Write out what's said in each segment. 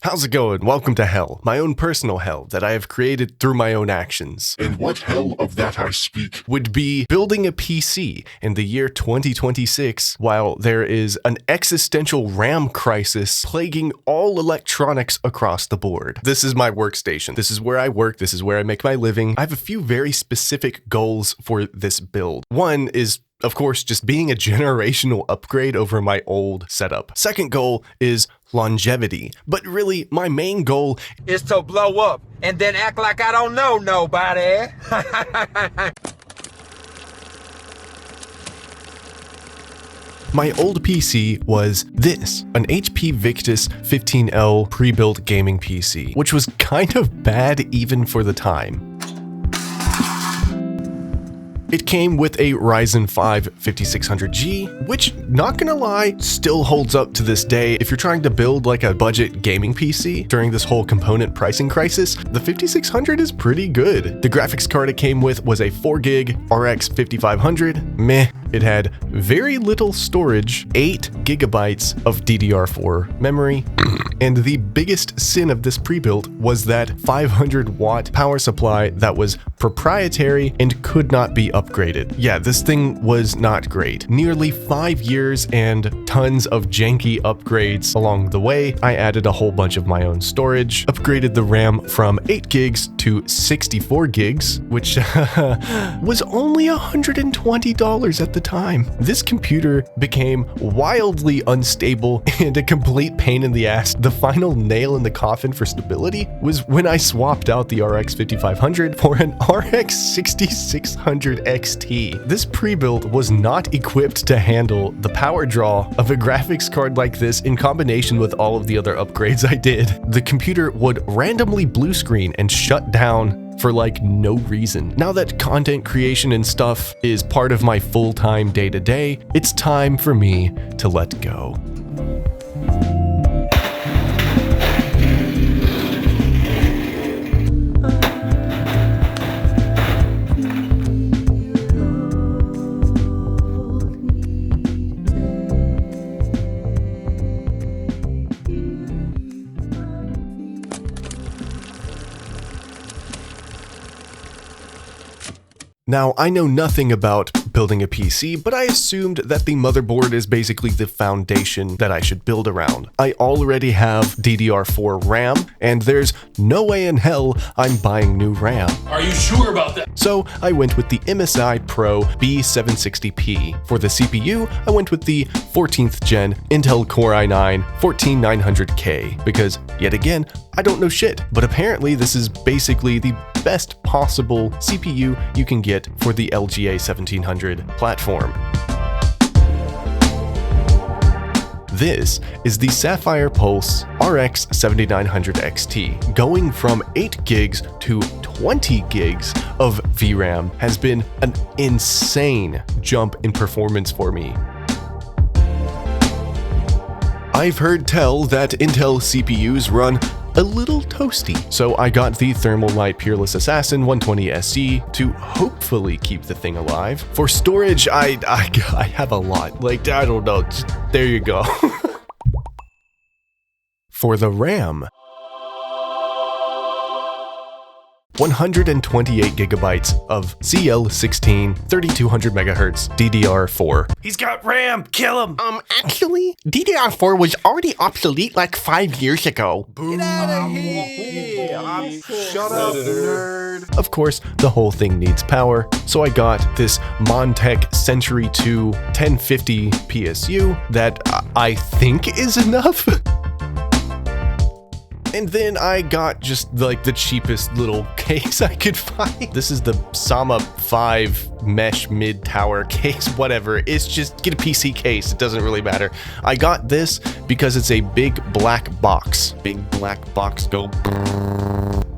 How's it going? Welcome to hell, my own personal hell that I have created through my own actions. And what hell of that I speak would be building a PC in the year 2026 while there is an existential RAM crisis plaguing all electronics across the board. This is my workstation. This is where I work. This is where I make my living. I have a few very specific goals for this build. One is, of course, just being a generational upgrade over my old setup. Second goal is longevity. But really, my main goal is to blow up and then act like I don't know nobody. My old PC was this, an HP Victus 15L pre-built gaming PC, which was kind of bad even for the time. It came with a Ryzen 5 5600G, which, not gonna lie, still holds up to this day. If you're trying to build like a budget gaming PC during this whole component pricing crisis, the 5600 is pretty good. The graphics card it came with was a 4GB RX 5500. Meh. It had very little storage, 8 gigabytes of DDR4 memory, and the biggest sin of this pre-built was that 500-watt power supply that was proprietary and could not be upgraded. Yeah, this thing was not great. Nearly 5 years and tons of janky upgrades along the way. I added a whole bunch of my own storage, upgraded the RAM from 8 gigs to 64 gigs, which was only $120 at the time. This computer became wildly unstable and a complete pain in the ass. The final nail in the coffin for stability was when I swapped out the RX 5500 for an RX 6600 XT. This pre-built was not equipped to handle the power draw of a graphics card like this in combination with all of the other upgrades I did. The computer would randomly blue screen and shut down for like no reason. Now that content creation and stuff is part of my full-time day-to-day, it's time for me to let go. Now, I know nothing about building a PC, but I assumed that the motherboard is basically the foundation that I should build around. I already have DDR4 RAM, and there's no way in hell I'm buying new RAM. Are you sure about that? So I went with the MSI Pro B760P. For the CPU, I went with the 14th gen Intel Core i9 14900K, because yet again, I don't know shit, but apparently this is basically the best possible CPU you can get for the LGA 1700 platform. This is the Sapphire Pulse RX 7900 XT. Going from 8 gigs to 20 gigs of VRAM has been an insane jump in performance for me. I've heard tell that Intel CPUs run a little toasty, so I got the Thermalite Peerless Assassin 120 SE to hopefully keep the thing alive. For storage, I have a lot. Like, I don't know, just, there you go. For the RAM, 128 gigabytes of CL16 3200 megahertz DDR4. He's got RAM, kill him! Actually, DDR4 was already obsolete like 5 years ago. Boom. Get out of here! Shut up, nerd. Of course, the whole thing needs power, so I got this Montech Century 2 1050 PSU that I think is enough. And then I got just like the cheapest little case I could find. This is the Sama 5 mesh mid tower case, whatever. It's just get a PC case. It doesn't really matter. I got this because it's a big black box. Big black box go.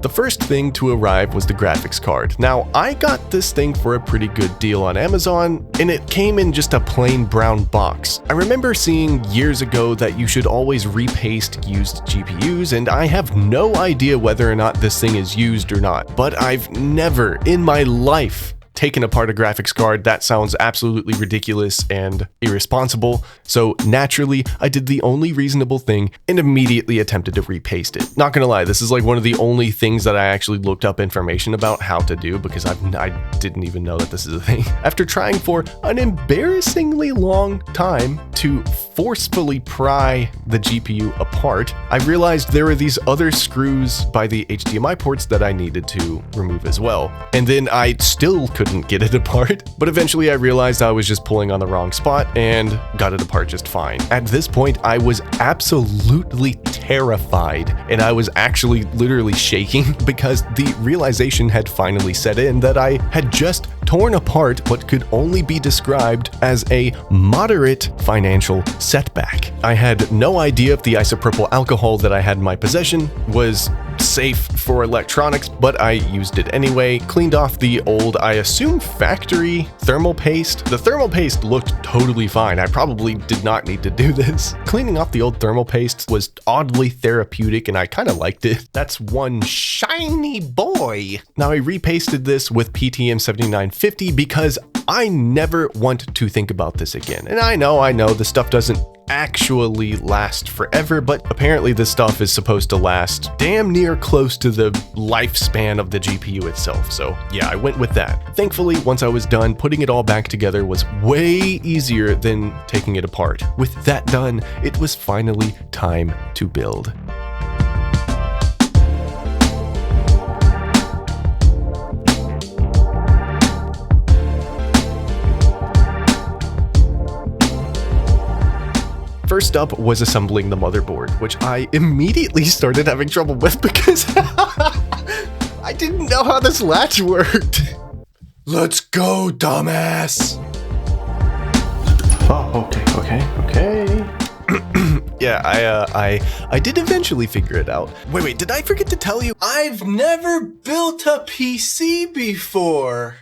The first thing to arrive was the graphics card. Now, I got this thing for a pretty good deal on Amazon, and it came in just a plain brown box. I remember seeing years ago that you should always repaste used GPUs, and I have no idea whether or not this thing is used or not, but I've never in my life taking apart a graphics card, that sounds absolutely ridiculous and irresponsible. So naturally, I did the only reasonable thing and immediately attempted to repaste it. Not gonna lie, this is like one of the only things that I actually looked up information about how to do, because I didn't even know that this is a thing. After trying for an embarrassingly long time to forcefully pry the GPU apart, I realized there were these other screws by the HDMI ports that I needed to remove as well. And then I still couldn't get it apart, but eventually I realized I was just pulling on the wrong spot and got it apart just fine. At this point, I was absolutely terrified, and I was actually literally shaking because the realization had finally set in that I had just torn apart what could only be described as a moderate financial setback. I had no idea if the isopropyl alcohol that I had in my possession was safe for electronics, but I used it anyway. Cleaned off the old, I assume, factory thermal paste. The thermal paste looked totally fine. I probably did not need to do this. Cleaning off the old thermal paste was oddly therapeutic, and I kind of liked it. That's one shiny boy. Now I repasted this with PTM 7950 because I never want to think about this again. And I know the stuff doesn't actually last forever, but apparently this stuff is supposed to last damn near close to the lifespan of the GPU itself. So yeah, I went with that. Thankfully, once I was done, putting it all back together was way easier than taking it apart. With that done, it was finally time to build. First up was assembling the motherboard, which I immediately started having trouble with because I didn't know how this latch worked. Let's go, dumbass. Oh, okay. Yeah, I did eventually figure it out. Wait, did I forget to tell you? I've never built a PC before.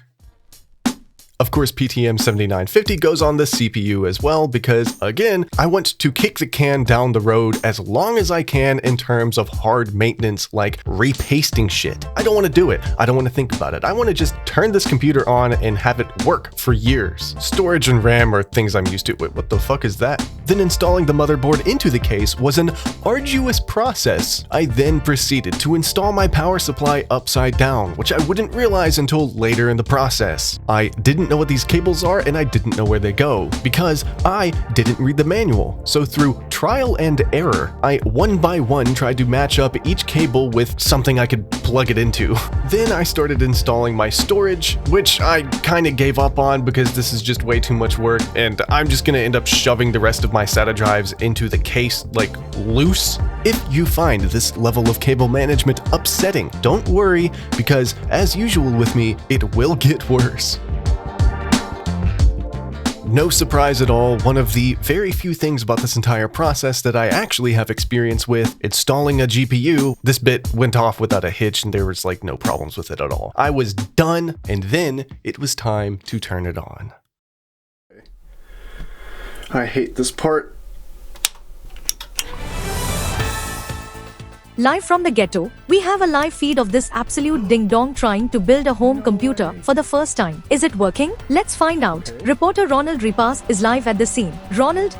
Of course, PTM 7950 goes on the CPU as well because, again, I want to kick the can down the road as long as I can in terms of hard maintenance like repasting shit. I don't want to do it. I don't want to think about it. I want to just turn this computer on and have it work for years. Storage and RAM are things I'm used to. Wait, what the fuck is that? Then installing the motherboard into the case was an arduous process. I then proceeded to install my power supply upside down, which I wouldn't realize until later in the process. I didn't know what these cables are, and I didn't know where they go because I didn't read the manual. So through trial and error, I one by one tried to match up each cable with something I could plug it into. Then I started installing my storage, which I kind of gave up on because this is just way too much work, and I'm just gonna end up shoving the rest of my SATA drives into the case like loose. If you find this level of cable management upsetting, don't worry, because as usual with me, it will get worse. No surprise at all, one of the very few things about this entire process that I actually have experience with, installing a GPU, this bit went off without a hitch and there was like no problems with it at all. I was done, and then it was time to turn it on. I hate this part. Live from the ghetto, we have a live feed of this absolute ding-dong trying to build a home computer for the first time. Is it working? Let's find out. Reporter Ronald Repaste is live at the scene. Ronald?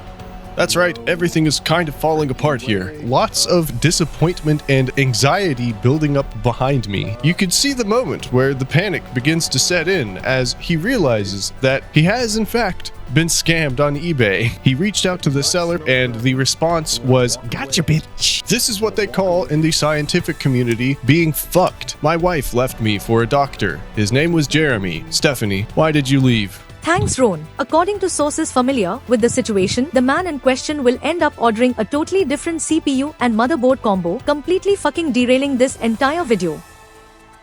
That's right, everything is kind of falling apart here. Lots of disappointment and anxiety building up behind me. You can see the moment where the panic begins to set in as he realizes that he has, in fact, been scammed on eBay. He reached out to the seller and the response was, "Gotcha, bitch." This is what they call in the scientific community being fucked. My wife left me for a doctor. His name was Jeremy. Stephanie, why did you leave? Thanks, Ron. According to sources familiar with the situation, the man in question will end up ordering a totally different CPU and motherboard combo, completely fucking derailing this entire video.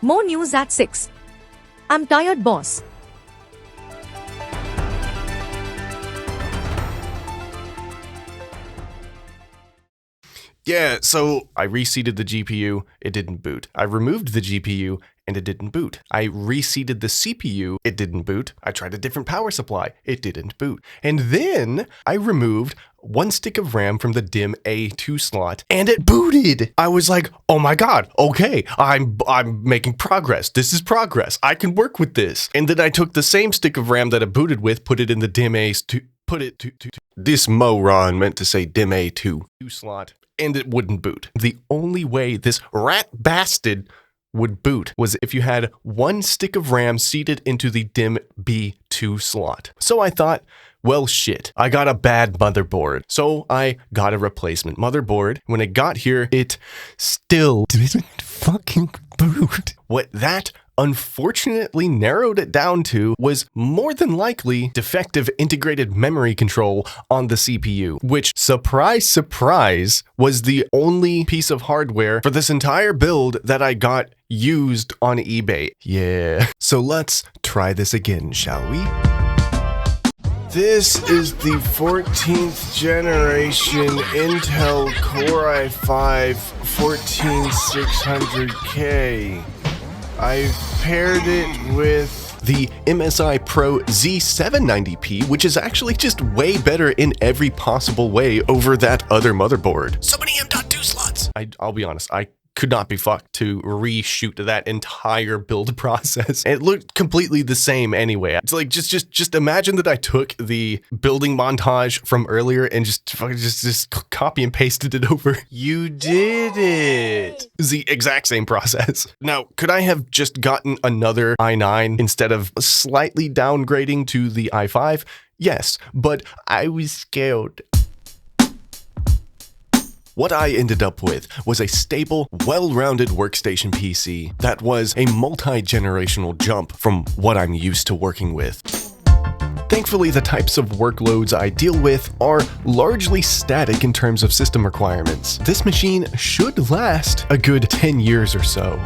More news at 6. I'm tired, boss. Yeah, so I reseated the GPU, it didn't boot. I removed the GPU, and it didn't boot. I reseated the CPU, it didn't boot. I tried a different power supply, it didn't boot. And then I removed 1 stick of RAM from the DIMM A2 slot and it booted. I was like, oh my God, okay, I'm making progress. This is progress. I can work with this. And then I took the same stick of RAM that I booted with, put it in the DIMM A2, this moron meant to say DIMM A2 slot, and it wouldn't boot. The only way this rat bastard would boot was if you had 1 stick of RAM seated into the DIMM B2 slot. So I thought, well, shit, I got a bad motherboard. So I got a replacement motherboard. When it got here, it still didn't fucking boot. What that unfortunately narrowed it down to was more than likely defective integrated memory control on the CPU, which, surprise, surprise, was the only piece of hardware for this entire build that I got used on eBay. Yeah. So let's try this again, shall we? This is the 14th generation Intel Core i5 14600K. I've paired it with the MSI Pro Z790P, which is actually just way better in every possible way over that other motherboard. So many M.2 slots! I'll be honest, I could not be fucked to reshoot that entire build process. It looked completely the same anyway. It's like, just imagine that I took the building montage from earlier and just copy and pasted it over. You did it. It's the exact same process. Now, could I have just gotten another i9 instead of slightly downgrading to the i5? Yes, but I was scared. What I ended up with was a stable, well-rounded workstation PC that was a multi-generational jump from what I'm used to working with. Thankfully, the types of workloads I deal with are largely static in terms of system requirements. This machine should last a good 10 years or so.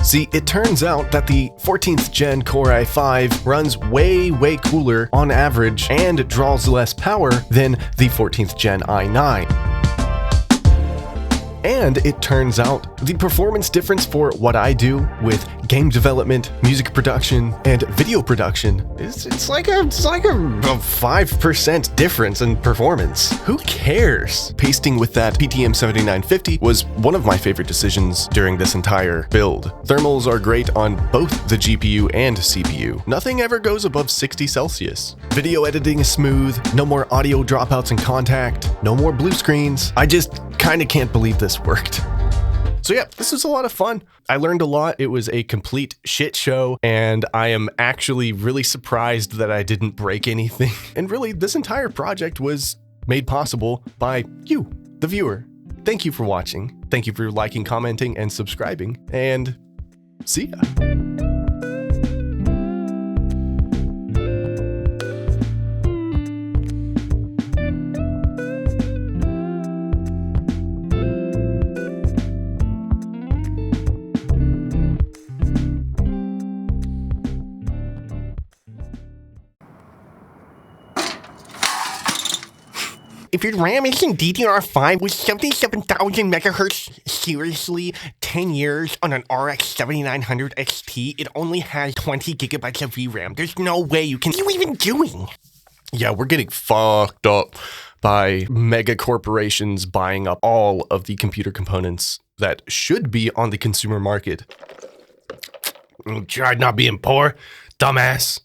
See, it turns out that the 14th gen Core i5 runs way cooler on average and draws less power than the 14th gen i9. And it turns out the performance difference for what I do with game development, music production, and video production it's like a 5% difference in performance. Who cares? Pasting with that PTM 7950 was one of my favorite decisions during this entire build. Thermals are great on both the GPU and CPU. Nothing ever goes above 60 Celsius. Video editing is smooth, no more audio dropouts in contact, no more blue screens. I just kinda can't believe this worked. So yeah, this was a lot of fun. I learned a lot. It was a complete shit show, and I am actually really surprised that I didn't break anything. And really, this entire project was made possible by you, the viewer. Thank you for watching. Thank you for liking, commenting, and subscribing, and see ya. If your RAM isn't DDR5 with 77,000 megahertz, seriously, 10 years on an RX 7900 XT, it only has 20 gigabytes of VRAM. There's no way you can. What are you even doing? Yeah, we're getting fucked up by mega corporations buying up all of the computer components that should be on the consumer market. You tried not being poor, dumbass.